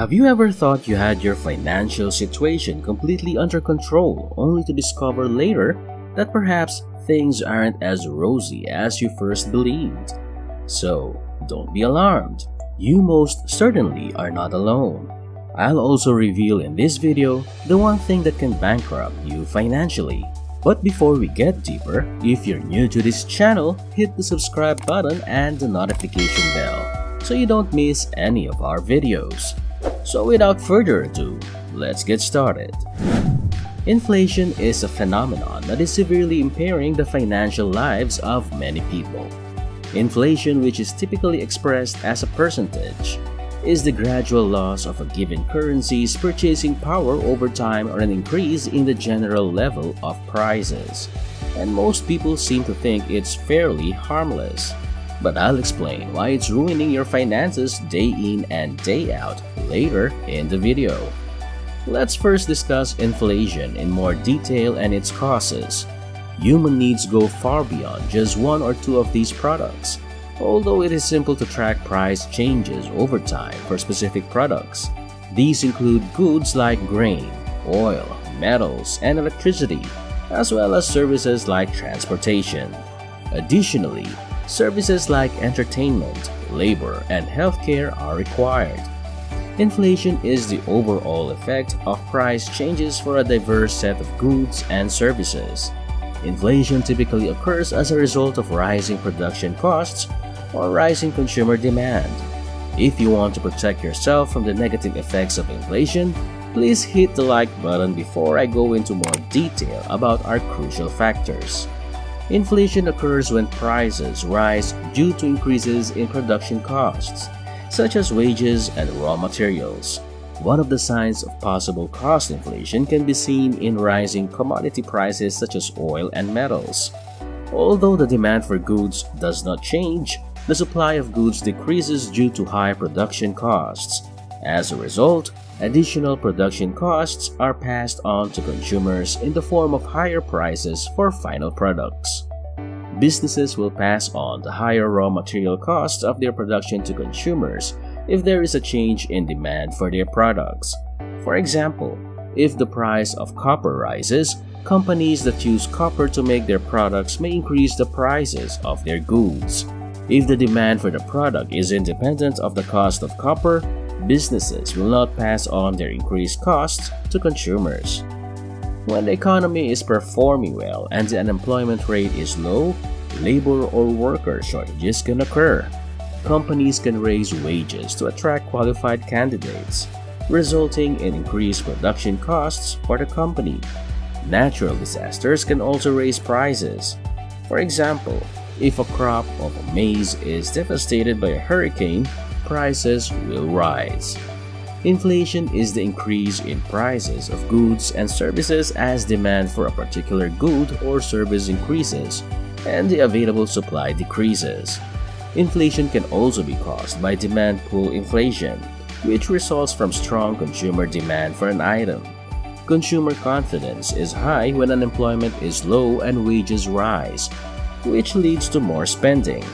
Have you ever thought you had your financial situation completely under control only to discover later that perhaps things aren't as rosy as you first believed? So, don't be alarmed. You most certainly are not alone. I'll also reveal in this video the one thing that can bankrupt you financially. But before we get deeper, if you're new to this channel, hit the subscribe button and the notification bell so you don't miss any of our videos. So without further ado, let's get started. Inflation is a phenomenon that is severely impairing the financial lives of many people. Inflation, which is typically expressed as a percentage, is the gradual loss of a given currency's purchasing power over time or an increase in the general level of prices. And most people seem to think it's fairly harmless. But I'll explain why it's ruining your finances day in and day out later in the video. Let's first discuss inflation in more detail and its causes. Human needs go far beyond just one or two of these products. Although it is simple to track price changes over time for specific products, these include goods like grain, oil, metals, and electricity, as well as services like transportation. Additionally, services like entertainment, labor, and healthcare are required. Inflation is the overall effect of price changes for a diverse set of goods and services. Inflation typically occurs as a result of rising production costs or rising consumer demand. If you want to protect yourself from the negative effects of inflation, please hit the like button before I go into more detail about our crucial factors. Inflation occurs when prices rise due to increases in production costs, such as wages and raw materials. One of the signs of possible cost inflation can be seen in rising commodity prices such as oil and metals. Although the demand for goods does not change, the supply of goods decreases due to high production costs. As a result, additional production costs are passed on to consumers in the form of higher prices for final products. Businesses will pass on the higher raw material costs of their production to consumers if there is a change in demand for their products. For example, if the price of copper rises, companies that use copper to make their products may increase the prices of their goods. If the demand for the product is independent of the cost of copper, businesses will not pass on their increased costs to consumers. When the economy is performing well and the unemployment rate is low, labor or worker shortages can occur. Companies can raise wages to attract qualified candidates, resulting in increased production costs for the company. Natural disasters can also raise prices. For example, if a crop of maize is devastated by a hurricane, prices will rise. Inflation is the increase in prices of goods and services as demand for a particular good or service increases and the available supply decreases. Inflation can also be caused by demand pull inflation, which results from strong consumer demand for an item. Consumer confidence is high when unemployment is low and wages rise, which leads to more spending.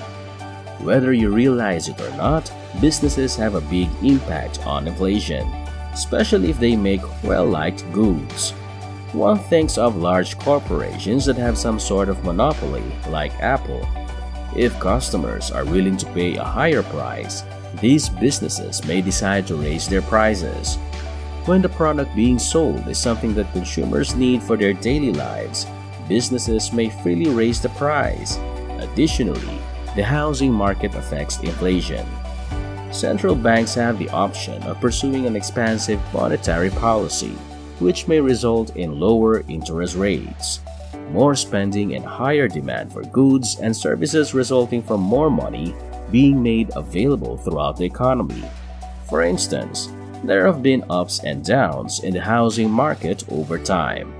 Whether you realize it or not, businesses have a big impact on inflation, especially if they make well-liked goods. One thinks of large corporations that have some sort of monopoly, like Apple. If customers are willing to pay a higher price, these businesses may decide to raise their prices. When the product being sold is something that consumers need for their daily lives, businesses may freely raise the price. Additionally, the housing market affects inflation. Central banks have the option of pursuing an expansive monetary policy, which may result in lower interest rates, more spending, and higher demand for goods and services, resulting from more money being made available throughout the economy. For instance, there have been ups and downs in the housing market over time.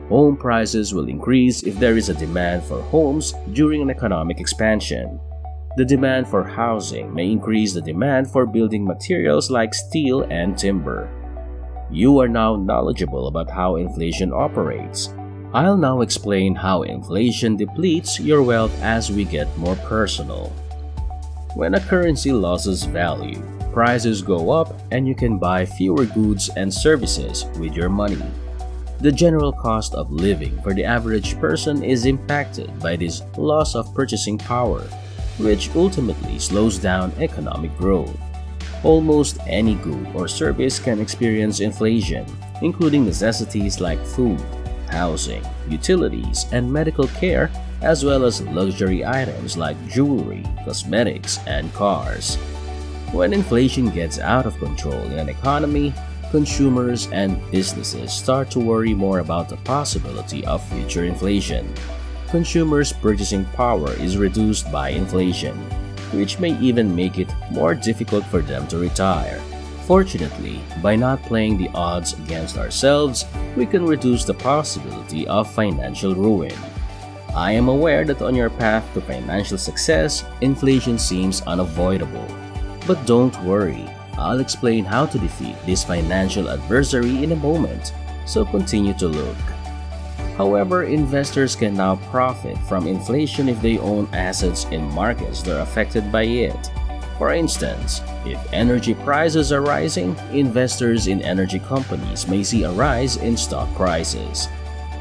Home prices will increase if there is a demand for homes during an economic expansion. The demand for housing may increase the demand for building materials like steel and timber. You are now knowledgeable about how inflation operates. I'll now explain how inflation depletes your wealth as we get more personal. When a currency loses value, prices go up and you can buy fewer goods and services with your money. The general cost of living for the average person is impacted by this loss of purchasing power, which ultimately slows down economic growth. Almost any good or service can experience inflation, including necessities like food, housing, utilities, and medical care, as well as luxury items like jewelry, cosmetics, and cars. When inflation gets out of control in an economy, consumers and businesses start to worry more about the possibility of future inflation. Consumers' purchasing power is reduced by inflation, which may even make it more difficult for them to retire. Fortunately, by not playing the odds against ourselves, we can reduce the possibility of financial ruin. I am aware that on your path to financial success, inflation seems unavoidable. But don't worry, I'll explain how to defeat this financial adversary in a moment, so continue to look. However, investors can now profit from inflation if they own assets in markets that are affected by it. For instance, if energy prices are rising, investors in energy companies may see a rise in stock prices.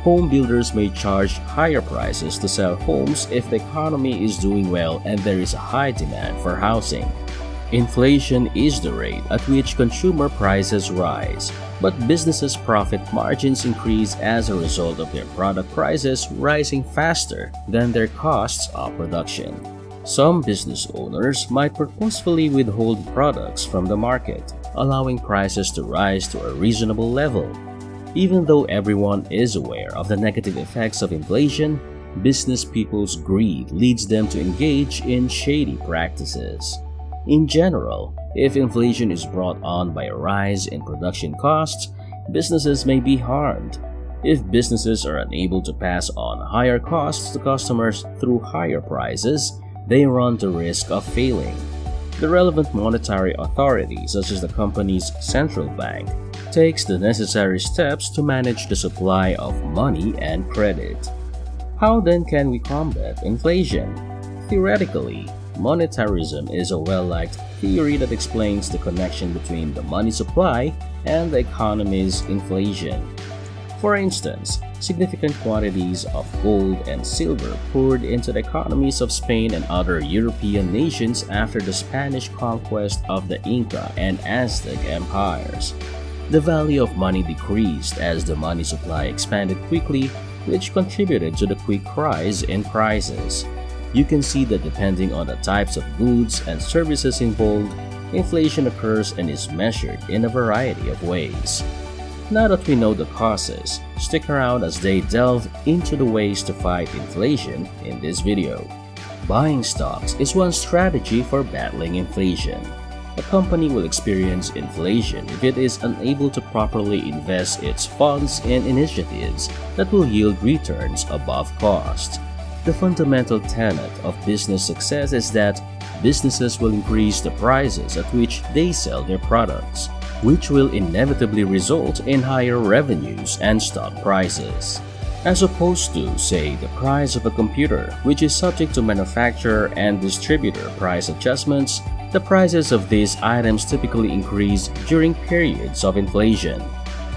Home builders may charge higher prices to sell homes if the economy is doing well and there is a high demand for housing. Inflation is the rate at which consumer prices rise, but businesses' profit margins increase as a result of their product prices rising faster than their costs of production. Some business owners might purposefully withhold products from the market, allowing prices to rise to a reasonable level. Even though everyone is aware of the negative effects of inflation, business people's greed leads them to engage in shady practices. In general, if inflation is brought on by a rise in production costs, businesses may be harmed. If businesses are unable to pass on higher costs to customers through higher prices, they run the risk of failing. The relevant monetary authority, such as the company's central bank, takes the necessary steps to manage the supply of money and credit. How then can we combat inflation? Theoretically, monetarism is a well-liked theory that explains the connection between the money supply and the economy's inflation. For instance, significant quantities of gold and silver poured into the economies of Spain and other European nations after the Spanish conquest of the Inca and Aztec empires. The value of money decreased as the money supply expanded quickly, which contributed to the quick rise in prices. You can see that depending on the types of goods and services involved, inflation occurs and is measured in a variety of ways. Now that we know the causes, stick around as they delve into the ways to fight inflation in this video. Buying stocks is one strategy for battling inflation. A company will experience inflation if it is unable to properly invest its funds in initiatives that will yield returns above cost. The fundamental tenet of business success is that businesses will increase the prices at which they sell their products, which will inevitably result in higher revenues and stock prices. As opposed to, say, the price of a computer, which is subject to manufacturer and distributor price adjustments, the prices of these items typically increase during periods of inflation.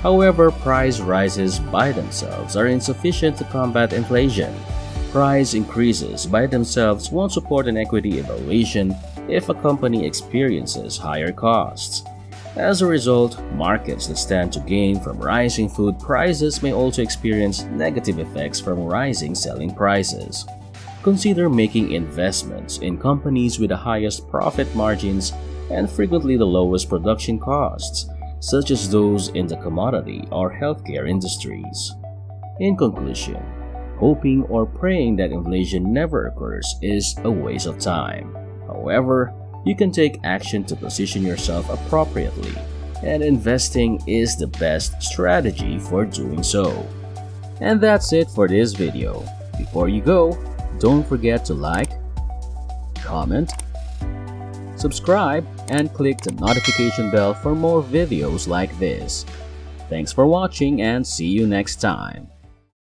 However, price rises by themselves are insufficient to combat inflation. Price increases by themselves won't support an equity evaluation if a company experiences higher costs. As a result, markets that stand to gain from rising food prices may also experience negative effects from rising selling prices. Consider making investments in companies with the highest profit margins and frequently the lowest production costs, such as those in the commodity or healthcare industries. In conclusion, hoping or praying that inflation never occurs is a waste of time. However, you can take action to position yourself appropriately, and investing is the best strategy for doing so. And that's it for this video. Before you go, don't forget to like, comment, subscribe, and click the notification bell for more videos like this. Thanks for watching and see you next time.